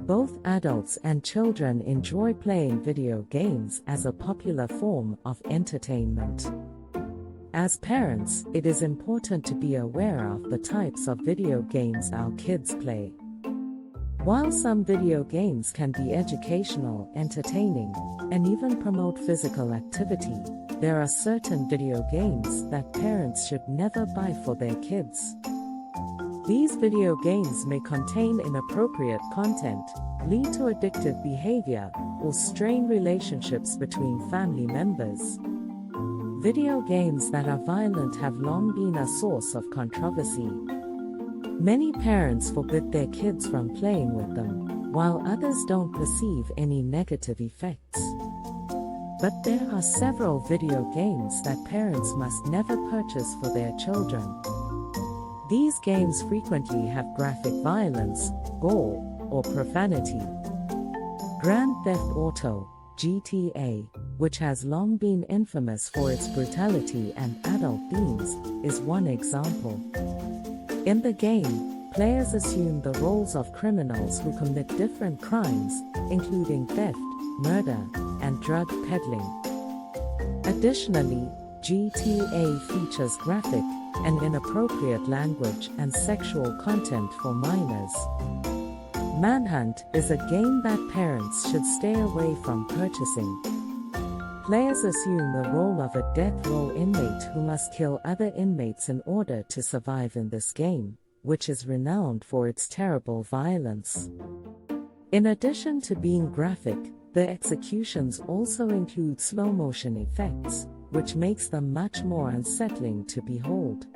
Both adults and children enjoy playing video games as a popular form of entertainment. As parents, it is important to be aware of the types of video games our kids play. While some video games can be educational, entertaining, and even promote physical activity, there are certain video games that parents should never buy for their kids. These video games may contain inappropriate content, lead to addictive behavior, or strain relationships between family members. Video games that are violent have long been a source of controversy. Many parents forbid their kids from playing with them, while others don't perceive any negative effects. But there are several video games that parents must never purchase for their children. These games frequently have graphic violence, gore, or profanity. Grand Theft Auto, GTA, which has long been infamous for its brutality and adult themes, is one example. In the game, players assume the roles of criminals who commit different crimes, including theft, murder, and drug peddling. Additionally, GTA features graphic and inappropriate language and sexual content for minors. Manhunt is a game that parents should stay away from purchasing. Players assume the role of a death row inmate who must kill other inmates in order to survive in this game, which is renowned for its terrible violence. In addition to being graphic, the executions also include slow-motion effects, which makes them much more unsettling to behold.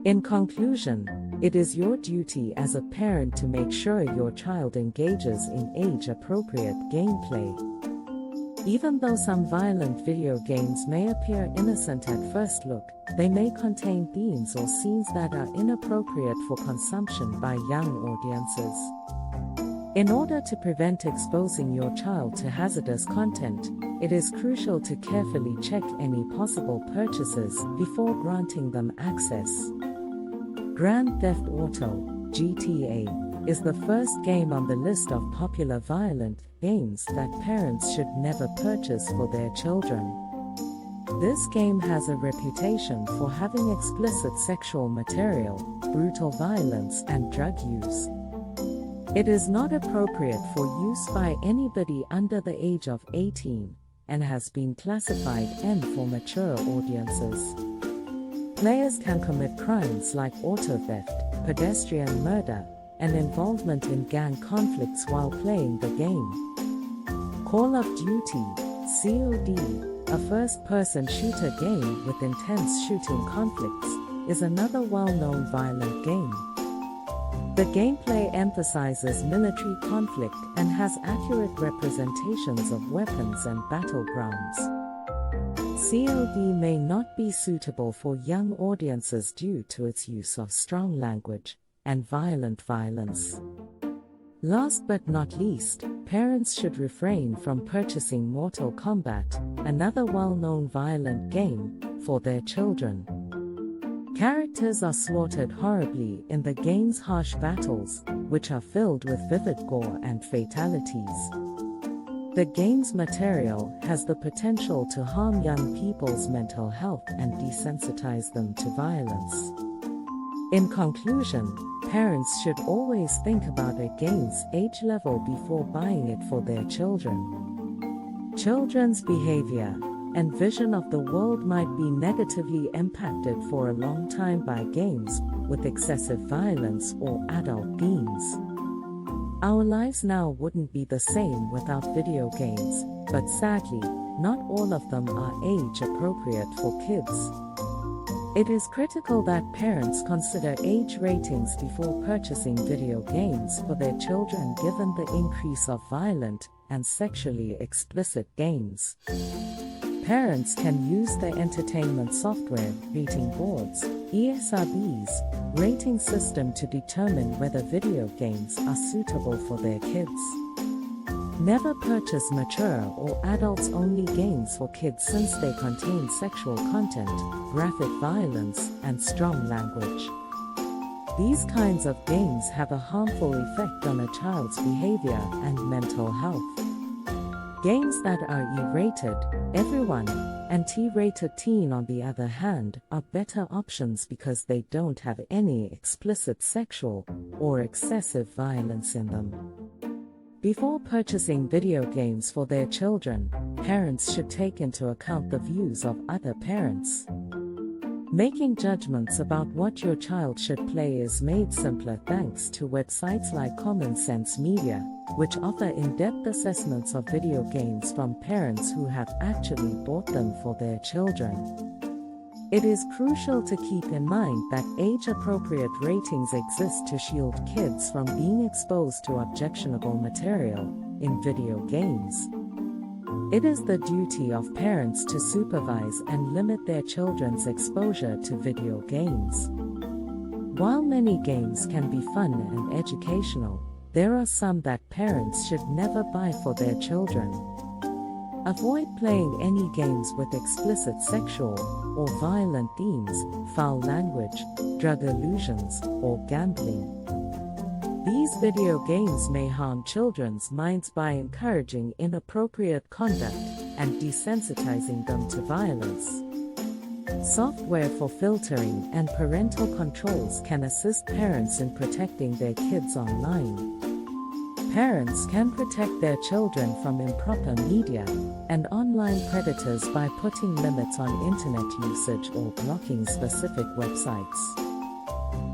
In conclusion, it is your duty as a parent to make sure your child engages in age-appropriate gameplay. Even though some violent video games may appear innocent at first look, they may contain themes or scenes that are inappropriate for consumption by young audiences. In order to prevent exposing your child to hazardous content, it is crucial to carefully check any possible purchases before granting them access. Grand Theft Auto, GTA, is the first game on the list of popular violent games that parents should never purchase for their children. This game has a reputation for having explicit sexual material, brutal violence, and drug use. It is not appropriate for use by anybody under the age of 18, and has been classified N for mature audiences. Players can commit crimes like auto theft, pedestrian murder, and involvement in gang conflicts while playing the game. Call of Duty, COD, a first-person shooter game with intense shooting conflicts, is another well-known violent game. The gameplay emphasizes military conflict and has accurate representations of weapons and battlegrounds. COD may not be suitable for young audiences due to its use of strong language and violent violence. Last but not least, parents should refrain from purchasing Mortal Kombat, another well-known violent game, for their children. Characters are slaughtered horribly in the game's harsh battles, which are filled with vivid gore and fatalities. The game's material has the potential to harm young people's mental health and desensitize them to violence. In conclusion, parents should always think about a game's age level before buying it for their children. Children's behavior and vision of the world might be negatively impacted for a long time by games with excessive violence or adult themes. Our lives now wouldn't be the same without video games, but sadly, not all of them are age-appropriate for kids. It is critical that parents consider age ratings before purchasing video games for their children given the increase of violent and sexually explicit games. Parents can use the entertainment software rating boards, ESRB's, rating system to determine whether video games are suitable for their kids. Never purchase mature or adults-only games for kids since they contain sexual content, graphic violence, and strong language. These kinds of games have a harmful effect on a child's behavior and mental health. Games that are E-rated, everyone, and T-rated teen on the other hand, are better options because they don't have any explicit sexual or excessive violence in them. Before purchasing video games for their children, parents should take into account the views of other parents. Making judgments about what your child should play is made simpler thanks to websites like Common Sense Media, which offer in-depth assessments of video games from parents who have actually bought them for their children. It is crucial to keep in mind that age-appropriate ratings exist to shield kids from being exposed to objectionable material in video games. It is the duty of parents to supervise and limit their children's exposure to video games. While many games can be fun and educational, there are some that parents should never buy for their children. Avoid playing any games with explicit sexual or violent themes, foul language, drug illusions, or gambling. These video games may harm children's minds by encouraging inappropriate conduct and desensitizing them to violence. Software for filtering and parental controls can assist parents in protecting their kids online. Parents can protect their children from improper media and online predators by putting limits on internet usage or blocking specific websites.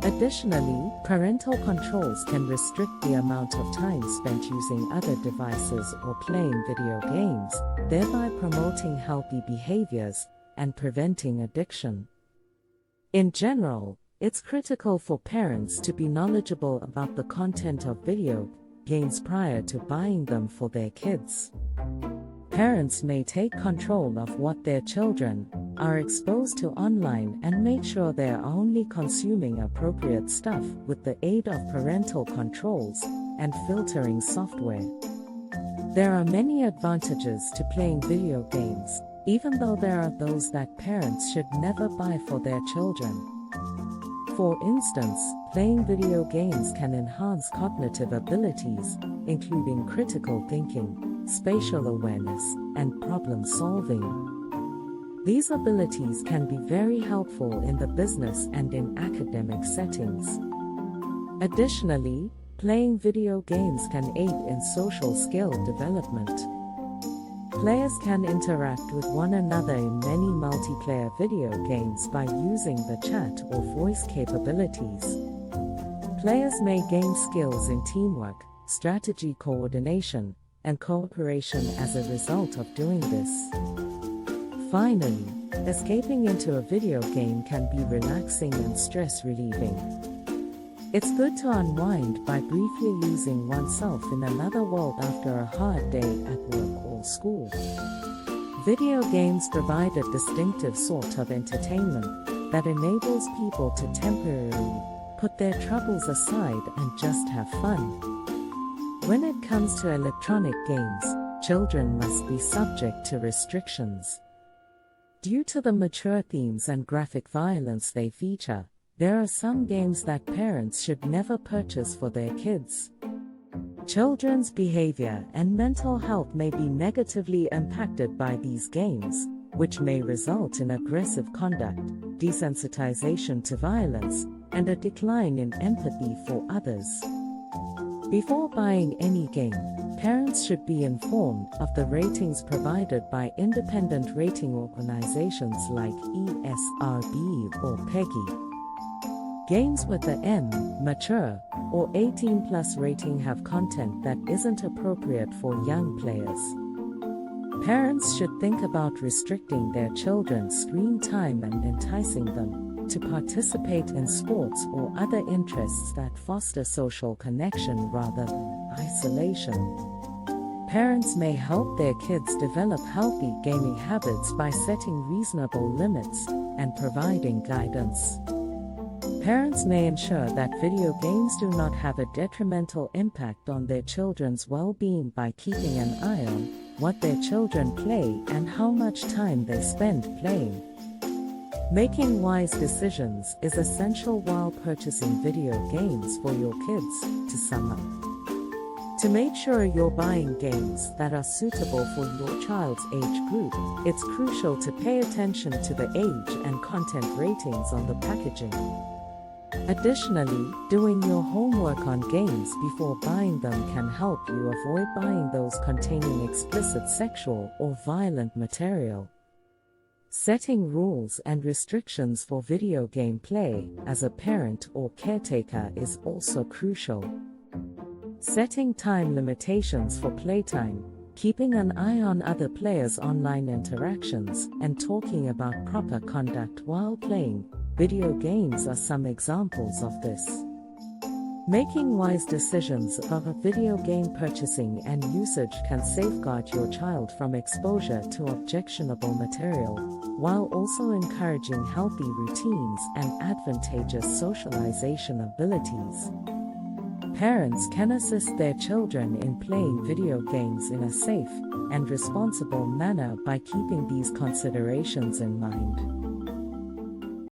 Additionally, parental controls can restrict the amount of time spent using other devices or playing video games, thereby promoting healthy behaviors and preventing addiction. In general, it's critical for parents to be knowledgeable about the content of video games prior to buying them for their kids. Parents may take control of what their children are exposed to online and make sure they are only consuming appropriate stuff with the aid of parental controls and filtering software. There are many advantages to playing video games, even though there are those that parents should never buy for their children. For instance, playing video games can enhance cognitive abilities, including critical thinking, spatial awareness, and problem solving. These abilities can be very helpful in the business and in academic settings. Additionally, playing video games can aid in social skill development. Players can interact with one another in many multiplayer video games by using the chat or voice capabilities. Players may gain skills in teamwork, strategy coordination, and cooperation as a result of doing this. Finally, escaping into a video game can be relaxing and stress-relieving. It's good to unwind by briefly losing oneself in another world after a hard day at work or school. Video games provide a distinctive sort of entertainment that enables people to temporarily put their troubles aside and just have fun. When it comes to electronic games, children must be subject to restrictions. Due to the mature themes and graphic violence they feature, there are some games that parents should never purchase for their kids. Children's behavior and mental health may be negatively impacted by these games, which may result in aggressive conduct, desensitization to violence, and a decline in empathy for others. Before buying any game, parents should be informed of the ratings provided by independent rating organizations like ESRB or PEGI. Games with the M, mature, or 18+ rating have content that isn't appropriate for young players. Parents should think about restricting their children's screen time and enticing them to participate in sports or other interests that foster social connection rather than isolation. Parents may help their kids develop healthy gaming habits by setting reasonable limits and providing guidance. Parents may ensure that video games do not have a detrimental impact on their children's well-being by keeping an eye on what their children play and how much time they spend playing. Making wise decisions is essential while purchasing video games for your kids. To sum up, to make sure you're buying games that are suitable for your child's age group, it's crucial to pay attention to the age and content ratings on the packaging. Additionally, doing your homework on games before buying them can help you avoid buying those containing explicit sexual or violent material. Setting rules and restrictions for video game play as a parent or caretaker is also crucial. Setting time limitations for playtime, keeping an eye on other players' online interactions, and talking about proper conduct while playing video games are some examples of this. Making wise decisions about video game purchasing and usage can safeguard your child from exposure to objectionable material, while also encouraging healthy routines and advantageous socialization abilities. Parents can assist their children in playing video games in a safe and responsible manner by keeping these considerations in mind.